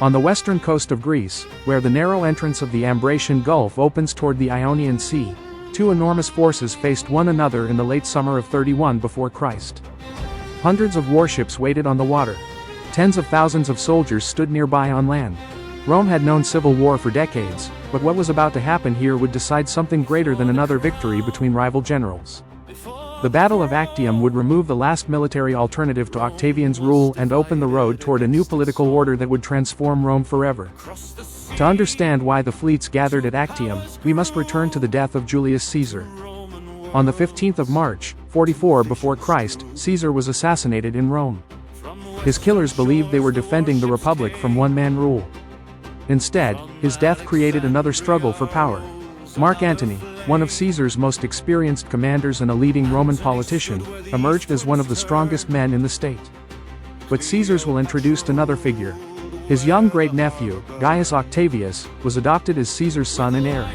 On the western coast of Greece, where the narrow entrance of the Ambracian Gulf opens toward the Ionian Sea, two enormous forces faced one another in the late summer of 31 before Christ. Hundreds of warships waited on the water. Tens of thousands of soldiers stood nearby on land. Rome had known civil war for decades, but what was about to happen here would decide something greater than another victory between rival generals. The Battle of Actium would remove the last military alternative to Octavian's rule and open the road toward a new political order that would transform Rome forever. To understand why the fleets gathered at Actium, we must return to the death of Julius Caesar. On the 15th of March, 44 before Christ, Caesar was assassinated in Rome. His killers believed they were defending the Republic from one-man rule. Instead, his death created another struggle for power. Mark Antony, one of Caesar's most experienced commanders and a leading Roman politician, emerged as one of the strongest men in the state. But Caesar's will introduced another figure. His young great-nephew, Gaius Octavius, was adopted as Caesar's son and heir.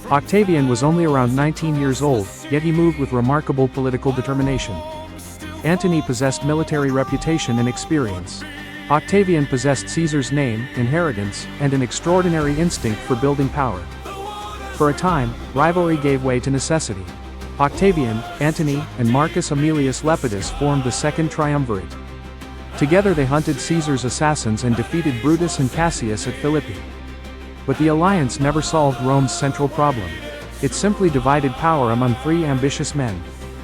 Octavian was only around 19 years old, yet he moved with remarkable political determination. Antony possessed military reputation and experience. Octavian possessed Caesar's name, inheritance, and an extraordinary instinct for building power. For a time, rivalry gave way to necessity. Octavian, Antony, and Marcus Aemilius Lepidus formed the Second Triumvirate. Together they hunted Caesar's assassins and defeated Brutus and Cassius at Philippi. But the alliance never solved Rome's central problem. It simply divided power among three ambitious men.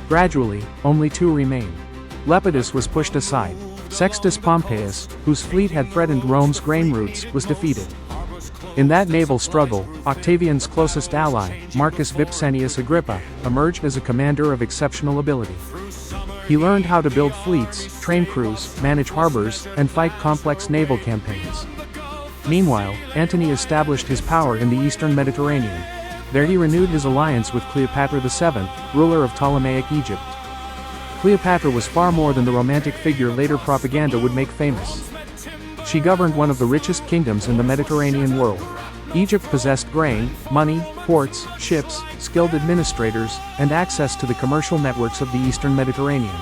Gradually, only two remained. Lepidus was pushed aside. Sextus Pompeius, whose fleet had threatened Rome's grain routes, was defeated. In that naval struggle, Octavian's closest ally, Marcus Vipsanius Agrippa, emerged as a commander of exceptional ability. He learned how to build fleets, train crews, manage harbors, and fight complex naval campaigns. Meanwhile, Antony established his power in the eastern Mediterranean. There he renewed his alliance with Cleopatra VII, ruler of Ptolemaic Egypt. Cleopatra was far more than the romantic figure later propaganda would make famous. She governed one of the richest kingdoms in the Mediterranean world. Egypt possessed grain, money, ports, ships, skilled administrators, and access to the commercial networks of the eastern Mediterranean.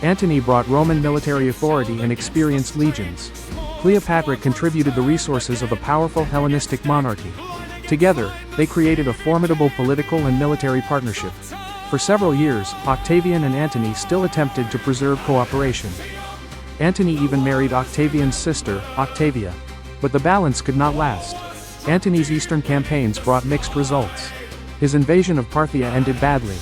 Antony brought Roman military authority and experienced legions. Cleopatra contributed the resources of a powerful Hellenistic monarchy. Together, they created a formidable political and military partnership. For several years, Octavian and Antony still attempted to preserve cooperation. Antony even married Octavian's sister, Octavia. But the balance could not last. Antony's eastern campaigns brought mixed results. His invasion of Parthia ended badly.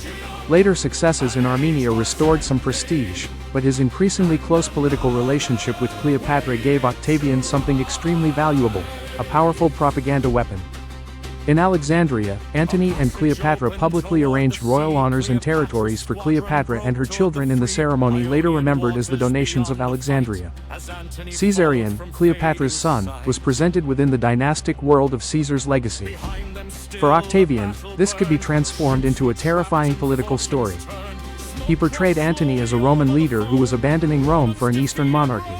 Later successes in Armenia restored some prestige, but his increasingly close political relationship with Cleopatra gave Octavian something extremely valuable, a powerful propaganda weapon. In Alexandria, Antony and Cleopatra publicly arranged royal honors and territories for Cleopatra and her children in the ceremony later remembered as the Donations of Alexandria. Caesarion, Cleopatra's son, was presented within the dynastic world of Caesar's legacy. For Octavian, this could be transformed into a terrifying political story. He portrayed Antony as a Roman leader who was abandoning Rome for an Eastern monarchy.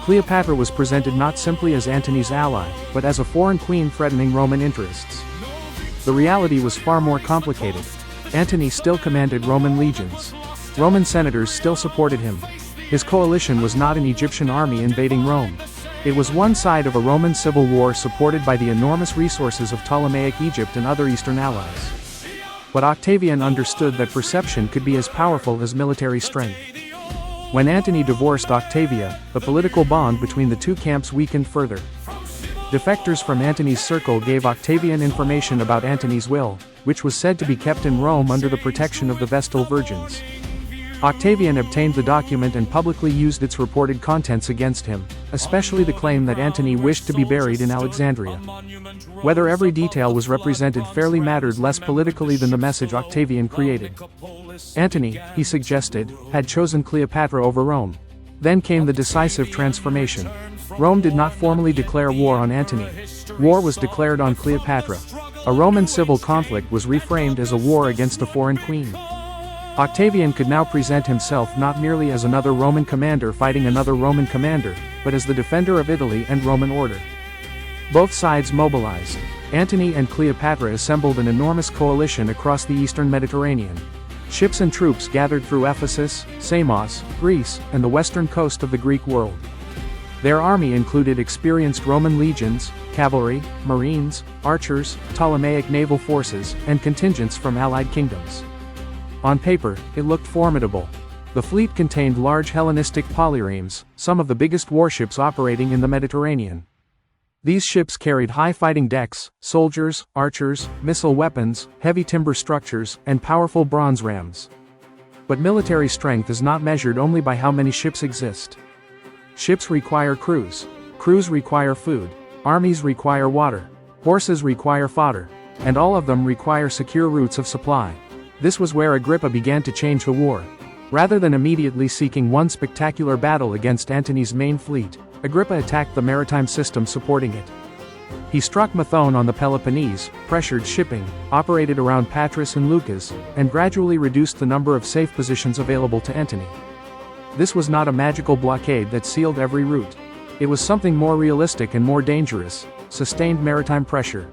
Cleopatra was presented not simply as Antony's ally, but as a foreign queen threatening Roman interests. The reality was far more complicated. Antony still commanded Roman legions. Roman senators still supported him. His coalition was not an Egyptian army invading Rome. It was one side of a Roman civil war supported by the enormous resources of Ptolemaic Egypt and other Eastern allies. But Octavian understood that perception could be as powerful as military strength. When Antony divorced Octavia, the political bond between the two camps weakened further. Defectors from Antony's circle gave Octavian information about Antony's will, which was said to be kept in Rome under the protection of the Vestal Virgins. Octavian obtained the document and publicly used its reported contents against him, especially the claim that Antony wished to be buried in Alexandria. Whether every detail was represented fairly mattered less politically than the message Octavian created. Antony, he suggested, had chosen Cleopatra over Rome. Then came the decisive transformation. Rome did not formally declare war on Antony. War was declared on Cleopatra. A Roman civil conflict was reframed as a war against a foreign queen. Octavian could now present himself not merely as another Roman commander fighting another Roman commander, but as the defender of Italy and Roman order. Both sides mobilized. Antony and Cleopatra assembled an enormous coalition across the eastern Mediterranean. Ships and troops gathered through Ephesus, Samos, Greece, and the western coast of the Greek world. Their army included experienced Roman legions, cavalry, marines, archers, Ptolemaic naval forces, and contingents from allied kingdoms. On paper, it looked formidable. The fleet contained large Hellenistic polyremes, some of the biggest warships operating in the Mediterranean. These ships carried high fighting decks, soldiers, archers, missile weapons, heavy timber structures, and powerful bronze rams. But military strength is not measured only by how many ships exist. Ships require crews. Crews require food. Armies require water. Horses require fodder. And all of them require secure routes of supply. This was where Agrippa began to change the war. Rather than immediately seeking one spectacular battle against Antony's main fleet, Agrippa attacked the maritime system supporting it. He struck Methone on the Peloponnese, pressured shipping, operated around Patras and Leucas, and gradually reduced the number of safe positions available to Antony. This was not a magical blockade that sealed every route. It was something more realistic and more dangerous: sustained maritime pressure.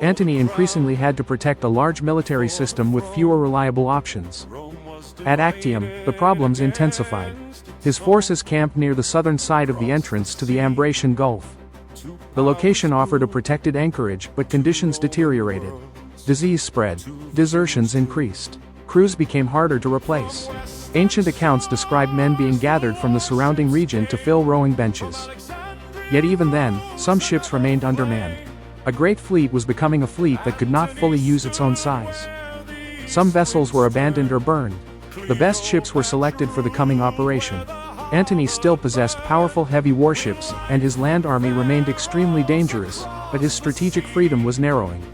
Antony increasingly had to protect a large military system with fewer reliable options. At Actium, the problems intensified. His forces camped near the southern side of the entrance to the Ambracian Gulf. The location offered a protected anchorage, but conditions deteriorated. Disease spread. Desertions increased. Crews became harder to replace. Ancient accounts describe men being gathered from the surrounding region to fill rowing benches. Yet even then, some ships remained undermanned. A great fleet was becoming a fleet that could not fully use its own size. Some vessels were abandoned or burned. The best ships were selected for the coming operation. Antony still possessed powerful heavy warships, and his land army remained extremely dangerous, but his strategic freedom was narrowing.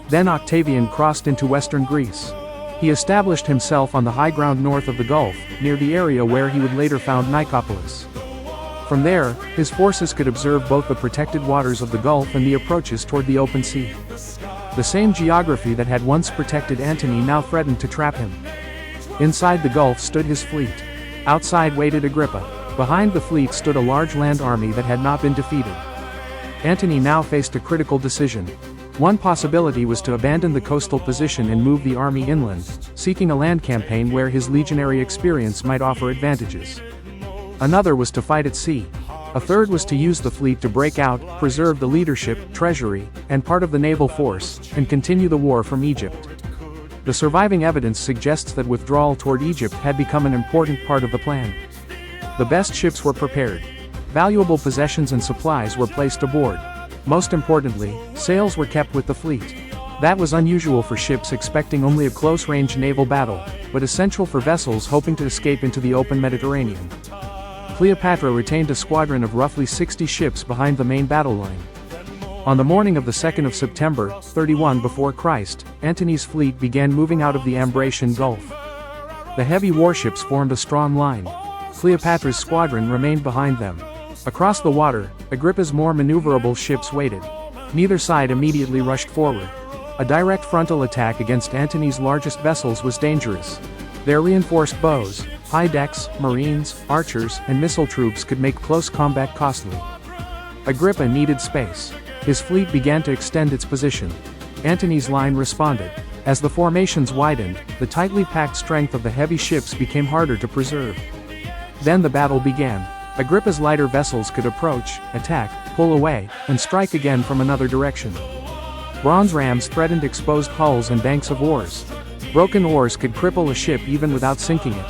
Then Octavian crossed into western Greece. He established himself on the high ground north of the Gulf, near the area where he would later found Nicopolis. From there, his forces could observe both the protected waters of the Gulf and the approaches toward the open sea. The same geography that had once protected Antony now threatened to trap him. Inside the Gulf stood his fleet. Outside waited Agrippa. Behind the fleet stood a large land army that had not been defeated. Antony now faced a critical decision. One possibility was to abandon the coastal position and move the army inland, seeking a land campaign where his legionary experience might offer advantages. Another was to fight at sea. A third was to use the fleet to break out, preserve the leadership, treasury, and part of the naval force, and continue the war from Egypt. The surviving evidence suggests that withdrawal toward Egypt had become an important part of the plan. The best ships were prepared. Valuable possessions and supplies were placed aboard. Most importantly, sails were kept with the fleet. That was unusual for ships expecting only a close-range naval battle, but essential for vessels hoping to escape into the open Mediterranean. Cleopatra retained a squadron of roughly 60 ships behind the main battle line. On the morning of the 2nd of September, 31 before Christ, Antony's fleet began moving out of the Ambracian Gulf. The heavy warships formed a strong line. Cleopatra's squadron remained behind them. Across the water, Agrippa's more maneuverable ships waited. Neither side immediately rushed forward. A direct frontal attack against Antony's largest vessels was dangerous. Their reinforced bows, high decks, marines, archers, and missile troops could make close combat costly. Agrippa needed space. His fleet began to extend its position. Antony's line responded. As the formations widened, the tightly packed strength of the heavy ships became harder to preserve. Then the battle began. Agrippa's lighter vessels could approach, attack, pull away, and strike again from another direction. Bronze rams threatened exposed hulls and banks of oars. Broken oars could cripple a ship even without sinking it.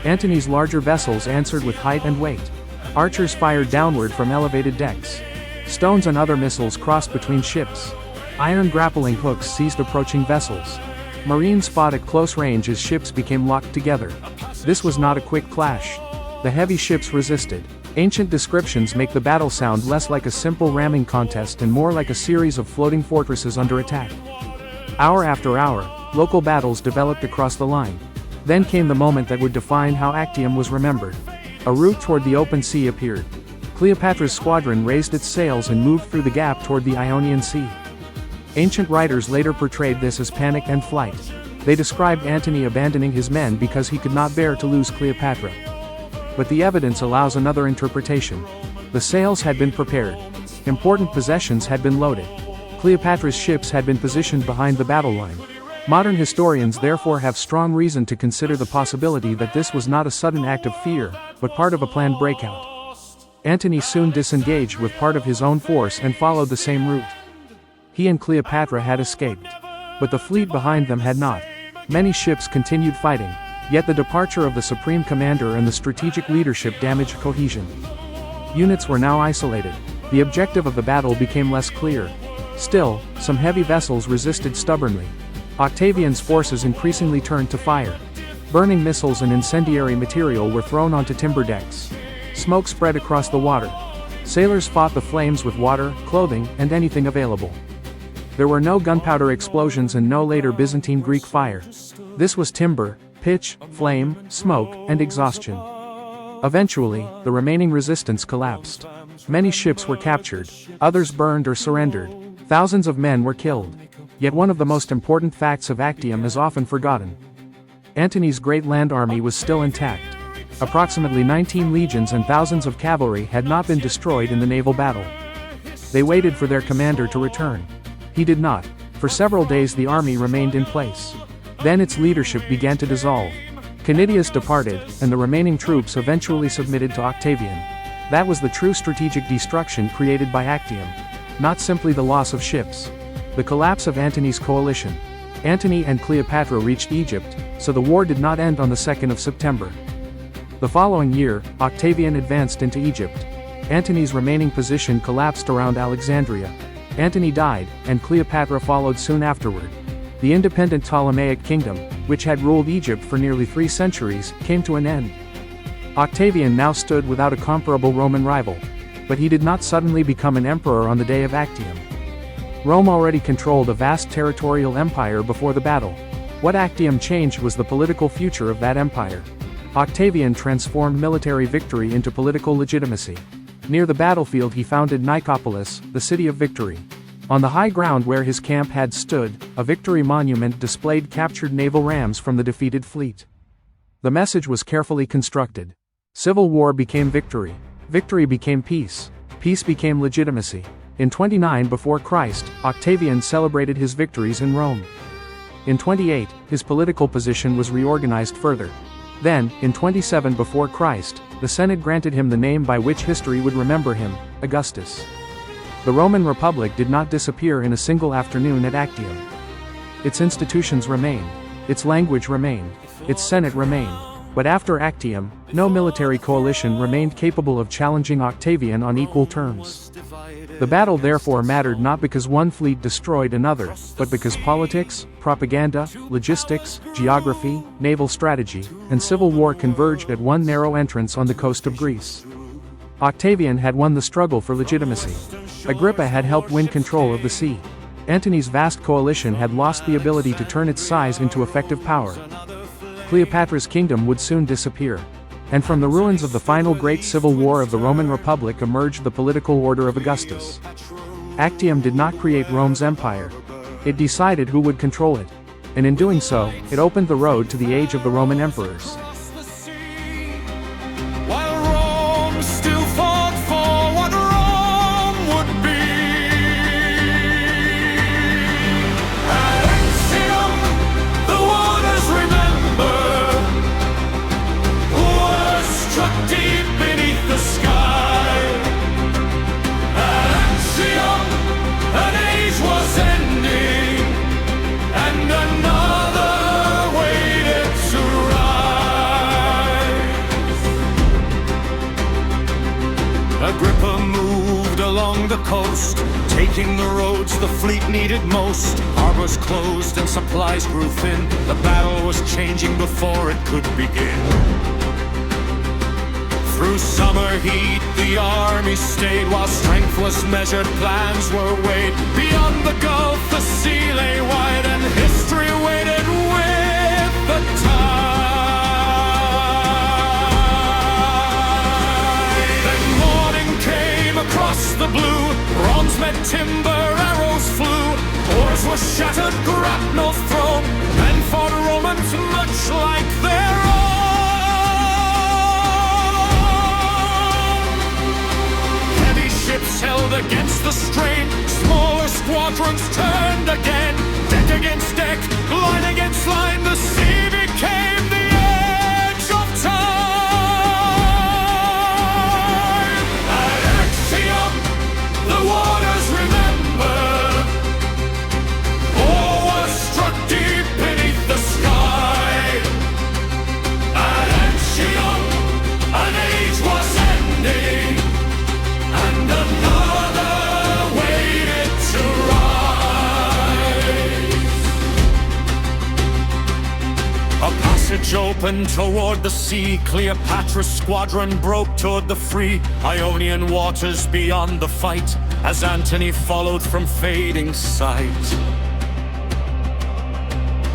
Antony's larger vessels answered with height and weight. Archers fired downward from elevated decks. Stones and other missiles crossed between ships. Iron grappling hooks seized approaching vessels. Marines fought at close range as ships became locked together. This was not a quick clash. The heavy ships resisted. Ancient descriptions make the battle sound less like a simple ramming contest and more like a series of floating fortresses under attack. Hour after hour, local battles developed across the line. Then came the moment that would define how Actium was remembered. A route toward the open sea appeared. Cleopatra's squadron raised its sails and moved through the gap toward the Ionian Sea. Ancient writers later portrayed this as panic and flight. They described Antony abandoning his men because he could not bear to lose Cleopatra. But the evidence allows another interpretation. The sails had been prepared. Important possessions had been loaded. Cleopatra's ships had been positioned behind the battle line. Modern historians therefore have strong reason to consider the possibility that this was not a sudden act of fear, but part of a planned breakout. Antony soon disengaged with part of his own force and followed the same route. He and Cleopatra had escaped. But the fleet behind them had not. Many ships continued fighting, yet the departure of the supreme commander and the strategic leadership damaged cohesion. Units were now isolated. The objective of the battle became less clear. Still, some heavy vessels resisted stubbornly. Octavian's forces increasingly turned to fire. Burning missiles and incendiary material were thrown onto timber decks. Smoke spread across the water. Sailors fought the flames with water, clothing, and anything available. There were no gunpowder explosions and no later Byzantine Greek fire. This was timber, pitch, flame, smoke, and exhaustion. Eventually, the remaining resistance collapsed. Many ships were captured, others burned or surrendered. Thousands of men were killed. Yet one of the most important facts of Actium is often forgotten. Antony's great land army was still intact. Approximately 19 legions and thousands of cavalry had not been destroyed in the naval battle. They waited for their commander to return. He did not. For several days the army remained in place. Then its leadership began to dissolve. Canidius departed, and the remaining troops eventually submitted to Octavian. That was the true strategic destruction created by Actium. Not simply the loss of ships. The collapse of Antony's coalition. Antony and Cleopatra reached Egypt, so the war did not end on the 2nd of September. The following year, Octavian advanced into Egypt. Antony's remaining position collapsed around Alexandria. Antony died, and Cleopatra followed soon afterward. The independent Ptolemaic kingdom, which had ruled Egypt for nearly 3 centuries, came to an end. Octavian now stood without a comparable Roman rival. But he did not suddenly become an emperor on the day of Actium. Rome already controlled a vast territorial empire before the battle. What Actium changed was the political future of that empire. Octavian transformed military victory into political legitimacy. Near the battlefield he founded Nicopolis, the city of victory. On the high ground where his camp had stood, a victory monument displayed captured naval rams from the defeated fleet. The message was carefully constructed. Civil war became victory. Victory became peace. Peace became legitimacy. In 29 before Christ, Octavian celebrated his victories in Rome. In 28, his political position was reorganized further. Then, in 27 before Christ, the Senate granted him the name by which history would remember him, Augustus. The Roman Republic did not disappear in a single afternoon at Actium. Its institutions remained. Its language remained. Its Senate remained. But after Actium, no military coalition remained capable of challenging Octavian on equal terms. The battle therefore mattered not because one fleet destroyed another, but because politics, propaganda, logistics, geography, naval strategy, and civil war converged at one narrow entrance on the coast of Greece. Octavian had won the struggle for legitimacy. Agrippa had helped win control of the sea. Antony's vast coalition had lost the ability to turn its size into effective power. Cleopatra's kingdom would soon disappear. And from the ruins of the final great civil war of the Roman Republic emerged the political order of Augustus. Actium did not create Rome's empire. It decided who would control it. And in doing so, it opened the road to the age of the Roman emperors. Agrippa moved along the coast, taking the roads the fleet needed most. Harbors closed and supplies grew thin. The battle was changing before it could begin. Through summer heat, the army stayed while strength was measured, plans were weighed. Beyond the Gulf, the sea lay wide, and history waited with the tide. Then morning came across the blue, bronze met timber, arrows flew. Oars were shattered, grapnels thrown, and fought Romans much like their own. Ships held against the strain, smaller squadrons turned again. Deck against deck, line against line, the sea became the edge of time. passage opened toward the sea. Cleopatra's squadron broke toward the free Ionian waters beyond the fight, as Antony followed from fading sight.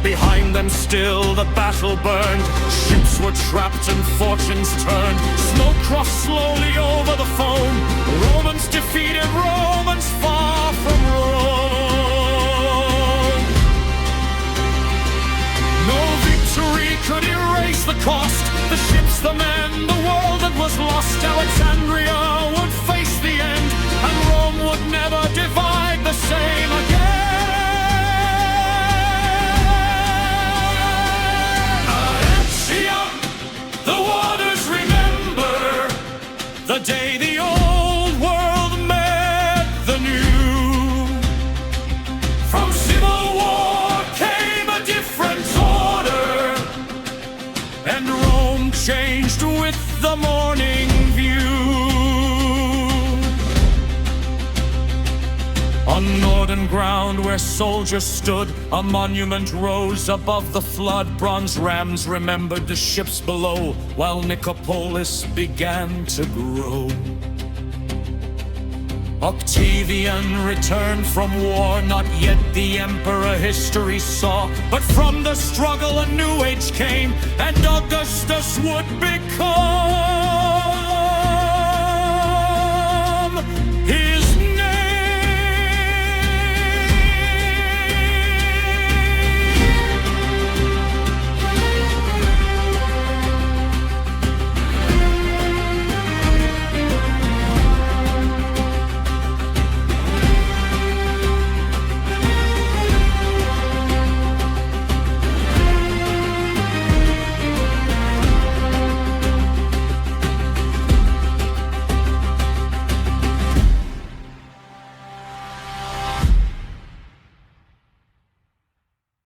Behind them still the battle burned. Ships were trapped and fortunes turned. Smoke crossed slowly over the foam. Romans defeated, Romans far from Rome. No victory could erase the cost. The ships, the men, the world that was lost. Alexandria would face the end, and Rome would never divide the same again. The waters remember the day the old world met the new. From civil war came a different order, and Rome changed with the morning view. On northern ground where soldiers stood, a monument rose above the flood. Bronze rams remembered the ships below, while Nicopolis began to grow. Octavian returned from war, not yet the emperor history saw. But from the struggle a new age came, and Augustus would become